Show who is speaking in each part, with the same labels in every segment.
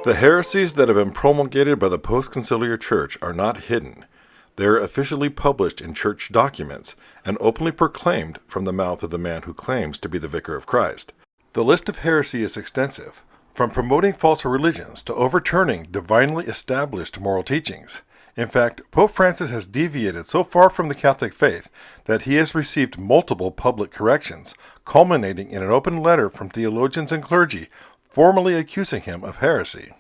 Speaker 1: The heresies that have been promulgated by the post-conciliar church are not hidden. They are officially published in church documents and openly proclaimed from the mouth of the man who claims to be the vicar of Christ. The list of heresy is extensive, from promoting false religions to overturning divinely established moral teachings. In fact, Pope Francis has deviated so far from the Catholic faith that he has received multiple public corrections, culminating in an open letter from theologians and clergy formally accusing him of heresy.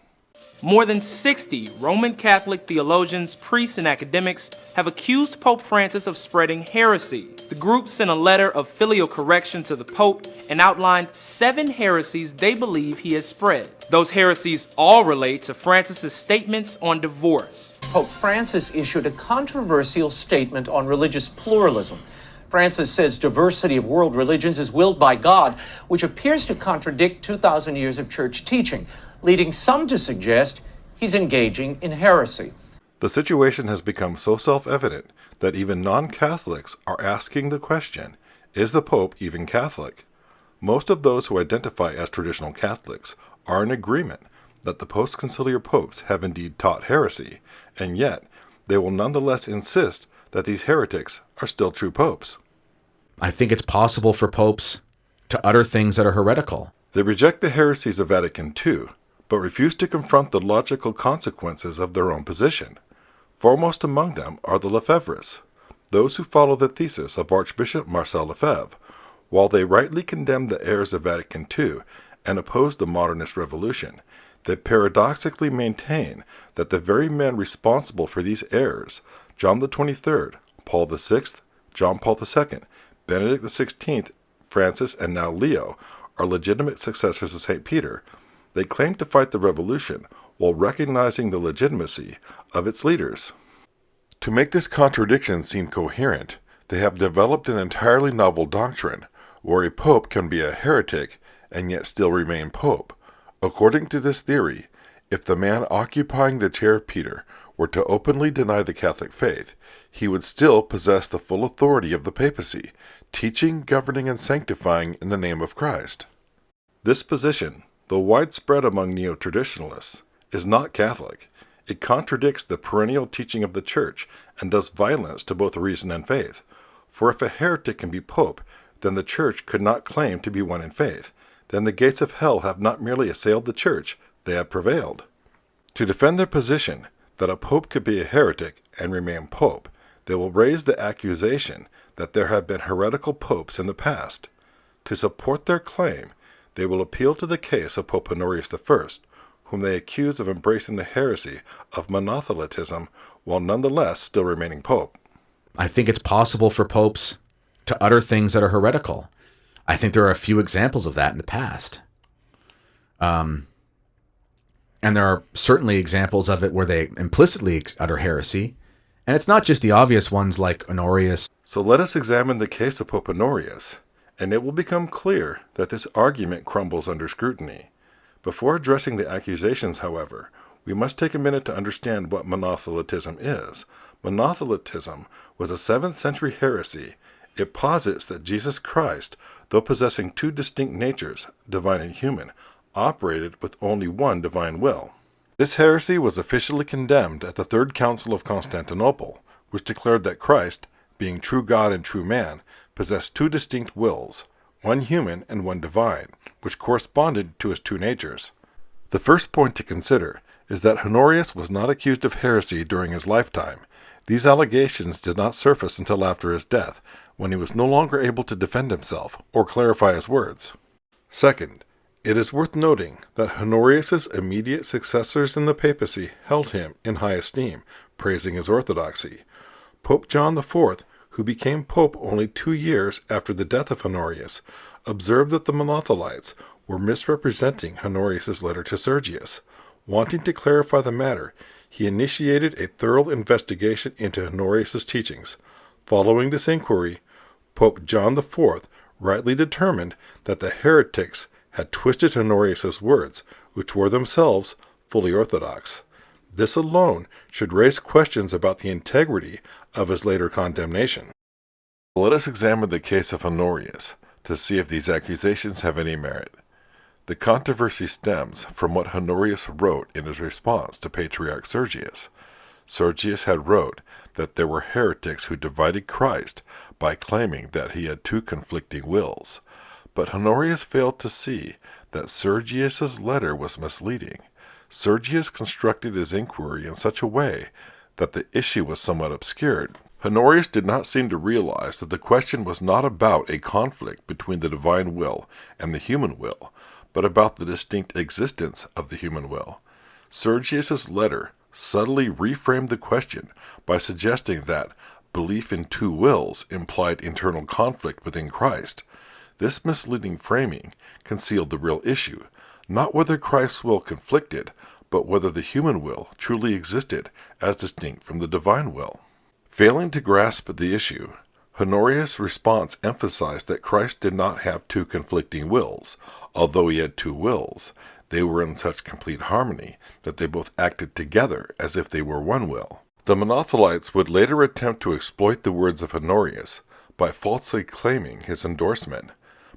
Speaker 2: More than 60 Roman Catholic theologians, priests, and academics have accused Pope Francis of spreading heresy. The group sent a letter of filial correction to the Pope and outlined 7 heresies they believe he has spread. Those heresies all relate to Francis's statements on divorce.
Speaker 3: Pope Francis issued a controversial statement on religious pluralism. Francis says diversity of world religions is willed by God, which appears to contradict 2,000 years of church teaching, leading some to suggest he's engaging in heresy.
Speaker 1: The situation has become so self-evident that even non-Catholics are asking the question, is the Pope even Catholic? Most of those who identify as traditional Catholics are in agreement that the post-conciliar popes have indeed taught heresy, and yet they will nonetheless insist that these heretics are still true popes.
Speaker 4: I think it's possible for popes to utter things that are heretical.
Speaker 1: They reject the heresies of Vatican II, but refuse to confront the logical consequences of their own position. Foremost among them are the Lefebvrists, those who follow the thesis of Archbishop Marcel Lefebvre. While they rightly condemn the errors of Vatican II and oppose the modernist revolution, they paradoxically maintain that the very men responsible for these errors, John the 23rd, Paul VI, John Paul II, Benedict XVI, Francis, and now Leo, are legitimate successors of St. Peter. They claim to fight the revolution while recognizing the legitimacy of its leaders. To make this contradiction seem coherent, they have developed an entirely novel doctrine, where a pope can be a heretic and yet still remain pope. According to this theory, if the man occupying the chair of Peter were to openly deny the Catholic faith, he would still possess the full authority of the papacy, teaching, governing, and sanctifying in the name of Christ. This position, though widespread among neo-traditionalists, is not Catholic. It contradicts the perennial teaching of the Church and does violence to both reason and faith. For if a heretic can be pope, then the Church could not claim to be one in faith. Then the gates of hell have not merely assailed the Church, they have prevailed. To defend their position that a pope could be a heretic and remain pope, they will raise the accusation that there have been heretical popes in the past. To support their claim, they will appeal to the case of Pope Honorius I, whom they accuse of embracing the heresy of monothelitism while nonetheless still remaining pope.
Speaker 4: I think it's possible for popes to utter things that are heretical. I think there are a few examples of that in the past. And there are certainly examples of it where they implicitly utter heresy. And it's not just the obvious ones like Honorius.
Speaker 1: So let us examine the case of Pope Honorius, and it will become clear that this argument crumbles under scrutiny. Before addressing the accusations, however, we must take a minute to understand what monothelitism is. Monothelitism was a 7th century heresy. It posits that Jesus Christ, though possessing 2 distinct natures, divine and human, operated with only one divine will. This heresy was officially condemned at the Third Council of Constantinople, which declared that Christ, being true God and true man, possessed 2 distinct wills, one human and one divine, which corresponded to his 2 natures. The first point to consider is that Honorius was not accused of heresy during his lifetime. These allegations did not surface until after his death, when he was no longer able to defend himself or clarify his words. Second, it is worth noting that Honorius's immediate successors in the papacy held him in high esteem, praising his orthodoxy. Pope John IV, who became pope only 2 years after the death of Honorius, observed that the Monothelites were misrepresenting Honorius's letter to Sergius. Wanting to clarify the matter, he initiated a thorough investigation into Honorius's teachings. Following this inquiry, Pope John IV rightly determined that the heretics had twisted Honorius's words, which were themselves fully orthodox. This alone should raise questions about the integrity of his later condemnation. Let us examine the case of Honorius to see if these accusations have any merit. The controversy stems from what Honorius wrote in his response to Patriarch Sergius. Sergius had wrote that there were heretics who divided Christ by claiming that he had two conflicting wills. But Honorius failed to see that Sergius's letter was misleading. Sergius constructed his inquiry in such a way that the issue was somewhat obscured. Honorius did not seem to realize that the question was not about a conflict between the divine will and the human will, but about the distinct existence of the human will. Sergius's letter subtly reframed the question by suggesting that belief in two wills implied internal conflict within Christ. This misleading framing concealed the real issue, not whether Christ's will conflicted, but whether the human will truly existed as distinct from the divine will. Failing to grasp the issue, Honorius' response emphasized that Christ did not have two conflicting wills. Although he had two wills, they were in such complete harmony that they both acted together as if they were one will. The Monothelites would later attempt to exploit the words of Honorius by falsely claiming his endorsement,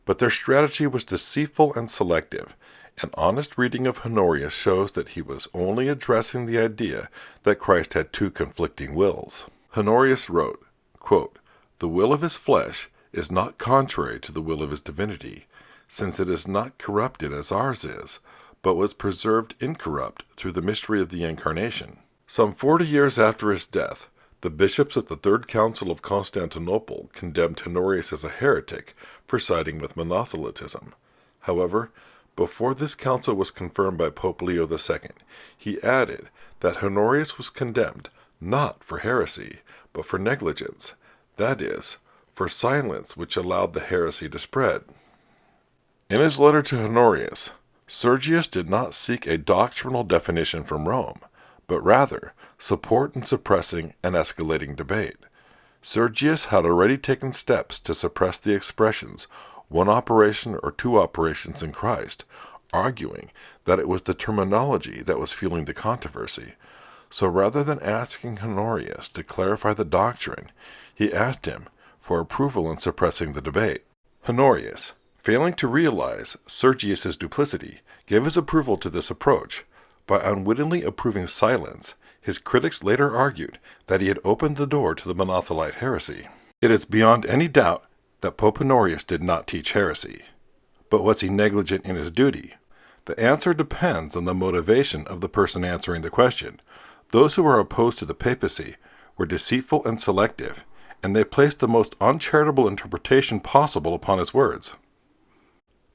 Speaker 1: but their strategy was deceitful and selective. An honest reading of Honorius shows that he was only addressing the idea that Christ had two conflicting wills. Honorius wrote, quote, "The will of his flesh is not contrary to the will of his divinity, since it is not corrupted as ours is, but was preserved incorrupt through the mystery of the Incarnation." Some 40 years after his death, the bishops at the Third Council of Constantinople condemned Honorius as a heretic for siding with monothelitism. However, before this council was confirmed by Pope Leo II, he added that Honorius was condemned not for heresy, but for negligence, that is, for silence which allowed the heresy to spread. In his letter to Honorius, Sergius did not seek a doctrinal definition from Rome, but rather support in suppressing and escalating debate. Sergius had already taken steps to suppress the expressions one operation or two operations in Christ, arguing that it was the terminology that was fueling the controversy. So rather than asking Honorius to clarify the doctrine, he asked him for approval in suppressing the debate. Honorius, failing to realize Sergius's duplicity, gave his approval to this approach. By unwittingly approving silence, his critics later argued that he had opened the door to the Monothelite heresy. It is beyond any doubt that Pope Honorius did not teach heresy. But was he negligent in his duty? The answer depends on the motivation of the person answering the question. Those who were opposed to the papacy were deceitful and selective, and they placed the most uncharitable interpretation possible upon his words.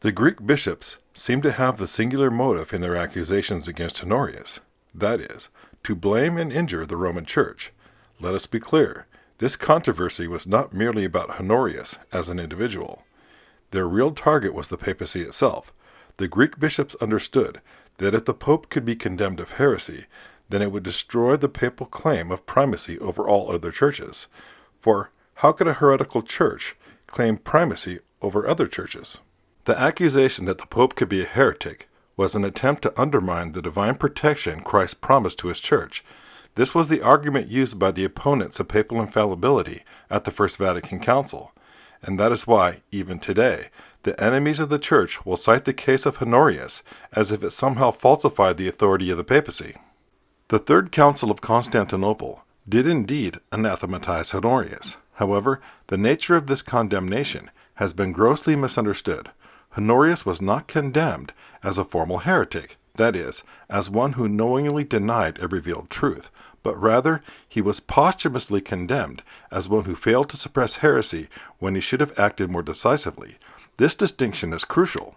Speaker 1: The Greek bishops seem to have the singular motive in their accusations against Honorius, that is, to blame and injure the Roman Church. Let us be clear, this controversy was not merely about Honorius as an individual. Their real target was the papacy itself. The Greek bishops understood that if the Pope could be condemned of heresy, then it would destroy the papal claim of primacy over all other churches. For how could a heretical church claim primacy over other churches? The accusation that the Pope could be a heretic was an attempt to undermine the divine protection Christ promised to his church. This was the argument used by the opponents of papal infallibility at the First Vatican Council, and that is why, even today, the enemies of the church will cite the case of Honorius as if it somehow falsified the authority of the papacy. The Third Council of Constantinople did indeed anathematize Honorius. However, the nature of this condemnation has been grossly misunderstood. Honorius was not condemned as a formal heretic, that is, as one who knowingly denied a revealed truth, but rather he was posthumously condemned as one who failed to suppress heresy when he should have acted more decisively. This distinction is crucial.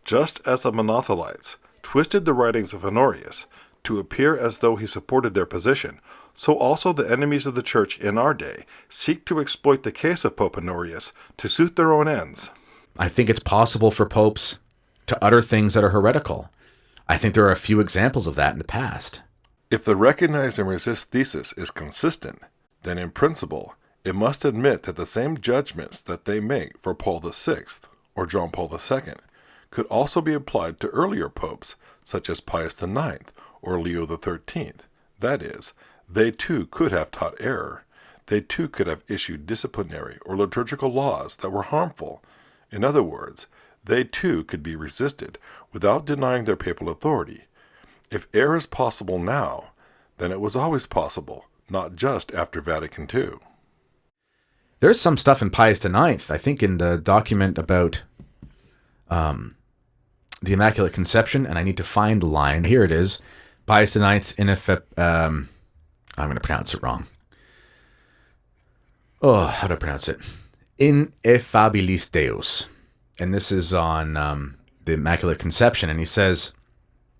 Speaker 1: Just as the Monothelites twisted the writings of Honorius to appear as though he supported their position, so also the enemies of the Church in our day seek to exploit the case of Pope Honorius to suit their own ends.
Speaker 4: I think it's possible for popes to utter things that are heretical. I think there are a few examples of that in the past.
Speaker 1: If the recognize and resist thesis is consistent, then in principle, it must admit that the same judgments that they make for Paul VI or John Paul II could also be applied to earlier popes, such as Pius IX or Leo XIII. That is, they too could have taught error. They too could have issued disciplinary or liturgical laws that were harmful. In other words, They too could be resisted without denying their papal authority. If error is possible now, then it was always possible, not just after Vatican II.
Speaker 4: There's some stuff in Pius IX, I think in the document about the Immaculate Conception, and I need to find the line. Here it is. Pius IX's I'm going to pronounce it wrong. Oh, how do I pronounce it? Ineffabilis Deus. And this is on the Immaculate Conception, and he says,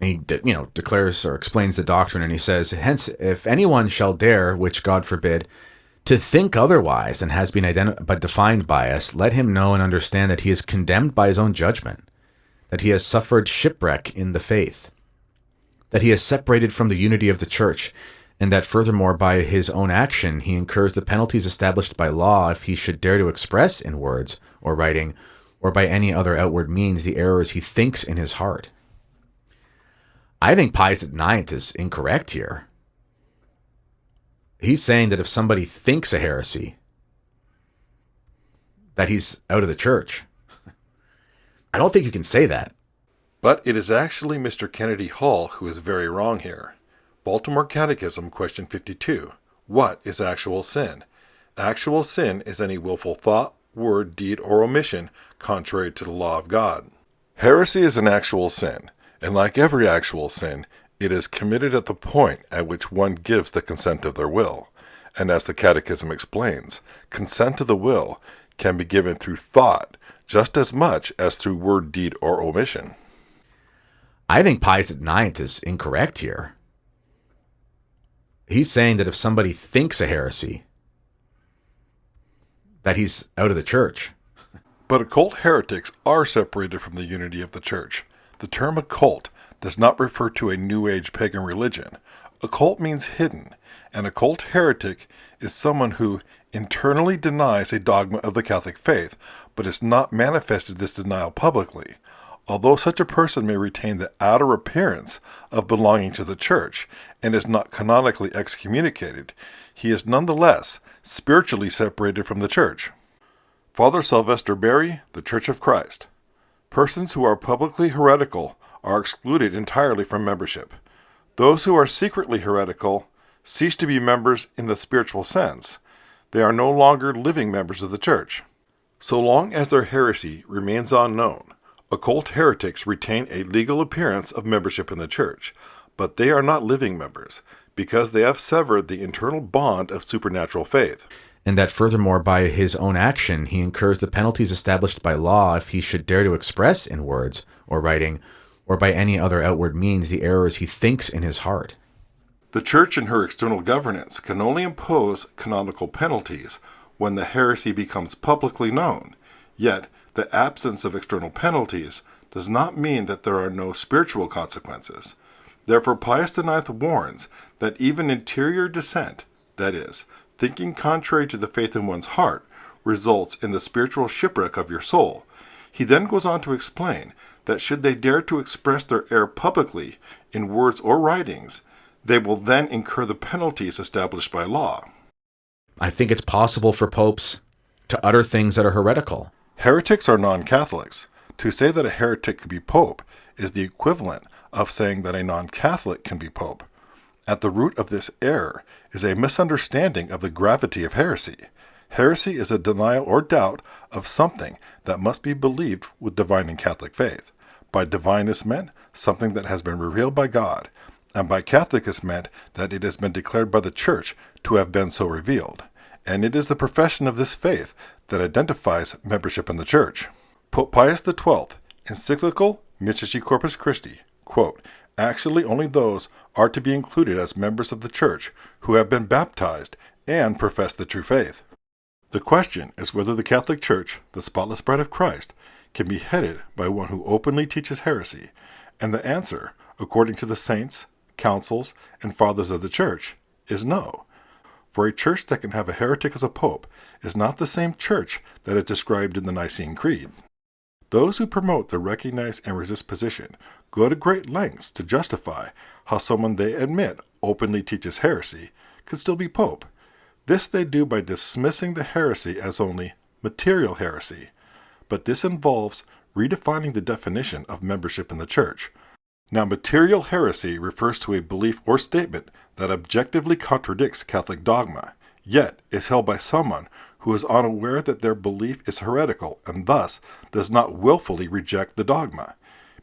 Speaker 4: he declares or explains the doctrine, and he says, hence, if anyone shall dare, which God forbid, to think otherwise than has been defined by us, let him know and understand that he is condemned by his own judgment, that he has suffered shipwreck in the faith, that he is separated from the unity of the church, and that furthermore by his own action he incurs the penalties established by law if he should dare to express in words or writing or by any other outward means the errors he thinks in his heart. I think Pius IX is incorrect here. He's saying that if somebody thinks a heresy, that he's out of the church. I don't think you can say that.
Speaker 1: But it is actually Mr. Kennedy Hall who is very wrong here. Baltimore Catechism, question 52. What is actual sin? Actual sin is any willful thought, word, deed, or omission contrary to the law of God. Heresy is an actual sin, and like every actual sin, it is committed at the point at which one gives the consent of their will. And as the Catechism explains, consent to the will can be given through thought just as much as through word, deed, or omission.
Speaker 4: I think Pius IX is incorrect here. He's saying that if somebody thinks a heresy, that he's out of the church.
Speaker 1: But occult heretics are separated from the unity of the church. The term occult does not refer to a New Age pagan religion. Occult means hidden. An occult heretic is someone who internally denies a dogma of the Catholic faith, but has not manifested this denial publicly. Although such a person may retain the outer appearance of belonging to the church and is not canonically excommunicated, he is nonetheless spiritually separated from the church. Father Sylvester Berry, The Church of Christ. Persons who are publicly heretical are excluded entirely from membership. Those who are secretly heretical cease to be members in the spiritual sense. They are no longer living members of the church. So long as their heresy remains unknown, occult heretics retain a legal appearance of membership in the church, but they are not living members, because they have severed the internal bond of supernatural faith.
Speaker 4: And that furthermore by his own action he incurs the penalties established by law if he should dare to express in words or writing or by any other outward means the errors he thinks in his heart.
Speaker 1: The church in her external governance can only impose canonical penalties when the heresy becomes publicly known, yet the absence of external penalties does not mean that there are no spiritual consequences. Therefore, Pius IX warns that even interior dissent, that is, thinking contrary to the faith in one's heart, results in the spiritual shipwreck of your soul. He then goes on to explain that should they dare to express their error publicly in words or writings, they will then incur the penalties established by law.
Speaker 4: I think it's possible for popes to utter things that are heretical.
Speaker 1: Heretics are non-Catholics. To say that a heretic could be pope is the equivalent of saying that a non-Catholic can be pope. At the root of this error is a misunderstanding of the gravity of heresy. Heresy is a denial or doubt of something that must be believed with divine and Catholic faith. By divine is meant something that has been revealed by God, and by Catholic is meant that it has been declared by the Church to have been so revealed. And it is the profession of this faith that identifies membership in the Church. Pope Pius XII, encyclical Mystici Corpus Christi, quote, actually only those are to be included as members of the Church who have been baptized and profess the true faith. The question is whether the Catholic Church, the spotless bride of Christ, can be headed by one who openly teaches heresy, and the answer, according to the saints, councils, and fathers of the Church, is no. For a church that can have a heretic as a pope is not the same church that is described in the Nicene Creed. Those who promote the recognize and resist position go to great lengths to justify how someone they admit openly teaches heresy could still be pope. This they do by dismissing the heresy as only material heresy. but this involves redefining the definition of membership in the Church. Now, material heresy refers to a belief or statement that objectively contradicts Catholic dogma, yet is held by someone who is unaware that their belief is heretical and thus does not willfully reject the dogma.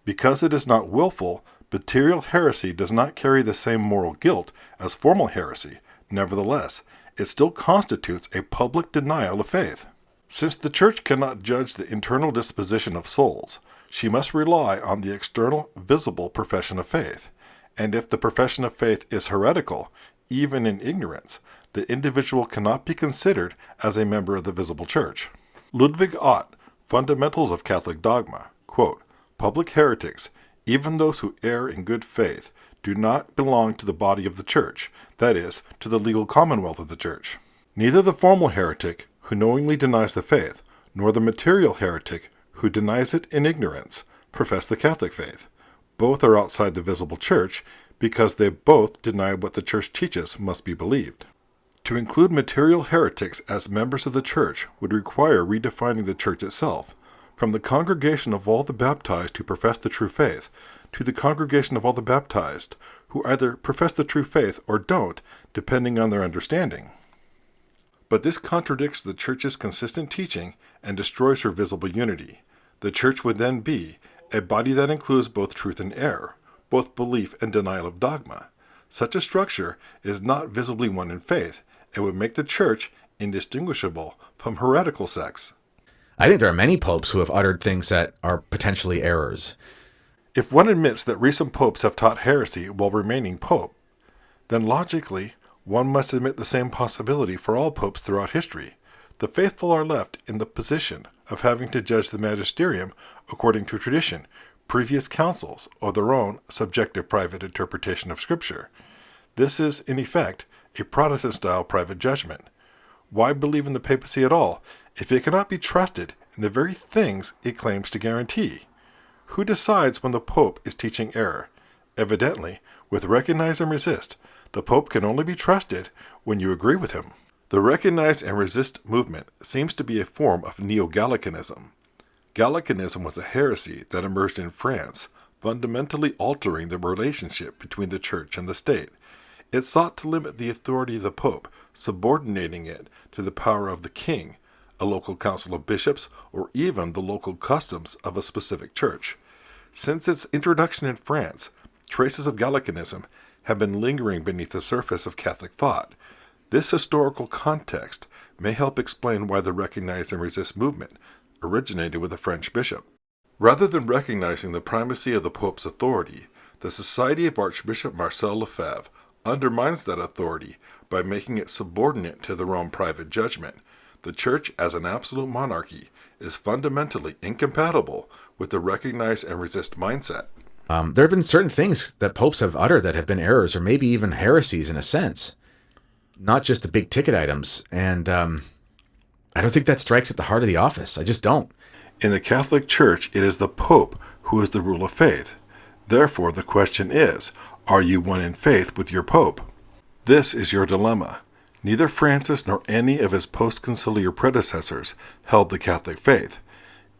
Speaker 1: Because it is not willful, material heresy does not carry the same moral guilt as formal heresy. Nevertheless, it still constitutes a public denial of faith. Since the Church cannot judge the internal disposition of souls, she must rely on the external, visible profession of faith. And if the profession of faith is heretical, even in ignorance, the individual cannot be considered as a member of the visible Church. Ludwig Ott, Fundamentals of Catholic Dogma, quote, "Public heretics, even those who err in good faith, do not belong to the body of the Church, that is, to the legal commonwealth of the Church. Neither the formal heretic, who knowingly denies the faith, nor the material heretic, who denies it in ignorance, profess the Catholic faith. Both are outside the visible Church, because they both deny what the Church teaches must be believed." To include material heretics as members of the Church would require redefining the Church itself, from the congregation of all the baptized who profess the true faith, to the congregation of all the baptized, who either profess the true faith or don't, depending on their understanding. But this contradicts the Church's consistent teaching and destroys her visible unity. The Church would then be a body that includes both truth and error, both belief and denial of dogma. Such a structure is not visibly one in faith, and would make the Church indistinguishable from heretical sects.
Speaker 4: I think there are many popes who have uttered things that are potentially errors.
Speaker 1: If one admits that recent popes have taught heresy while remaining pope, then logically, one must admit the same possibility for all popes throughout history. The faithful are left in the position of having to judge the magisterium according to tradition, previous councils, or their own subjective private interpretation of Scripture. This is, in effect, a Protestant-style private judgment. Why believe in the papacy at all if it cannot be trusted in the very things it claims to guarantee? Who decides when the Pope is teaching error? Evidently, with recognize and resist, the Pope can only be trusted when you agree with him. The recognize and resist movement seems to be a form of Neo-Gallicanism. Gallicanism was a heresy that emerged in France, fundamentally altering the relationship between the Church and the state. It sought to limit the authority of the Pope, subordinating it to the power of the king, a local council of bishops, or even the local customs of a specific church. Since its introduction in France, traces of Gallicanism have been lingering beneath the surface of Catholic thought. This historical context may help explain why the recognize and resist movement originated with a French bishop. Rather than recognizing the primacy of the Pope's authority, the Society of Archbishop Marcel Lefebvre undermines that authority by making it subordinate to their own private judgment. The Church, as an absolute monarchy, is fundamentally incompatible with the recognize and resist mindset.
Speaker 4: There have been certain things that popes have uttered that have been errors or maybe even heresies in a sense, not just the big ticket items. And I don't think that strikes at the heart of the office. I just don't.
Speaker 1: In the Catholic Church, it is the Pope who is the rule of faith. Therefore, the question is, are you one in faith with your Pope? This is your dilemma. Neither Francis nor any of his post-conciliar predecessors held the Catholic faith.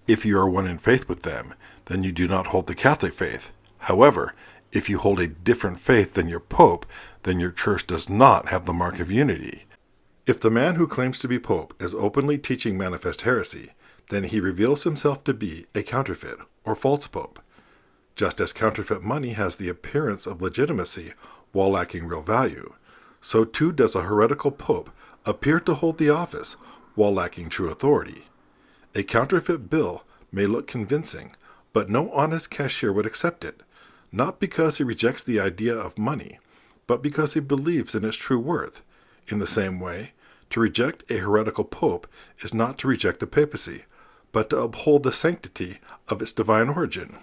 Speaker 1: If you are one in faith with them, then you do not hold the Catholic faith. However, if you hold a different faith than your Pope, then your Church does not have the mark of unity. If the man who claims to be Pope is openly teaching manifest heresy, then he reveals himself to be a counterfeit or false Pope. Just as counterfeit money has the appearance of legitimacy while lacking real value, so too does a heretical Pope appear to hold the office while lacking true authority. A counterfeit bill may look convincing, but no honest cashier would accept it, not because he rejects the idea of money, but because he believes in its true worth. In the same way, to reject a heretical Pope is not to reject the papacy, but to uphold the sanctity of its divine origin.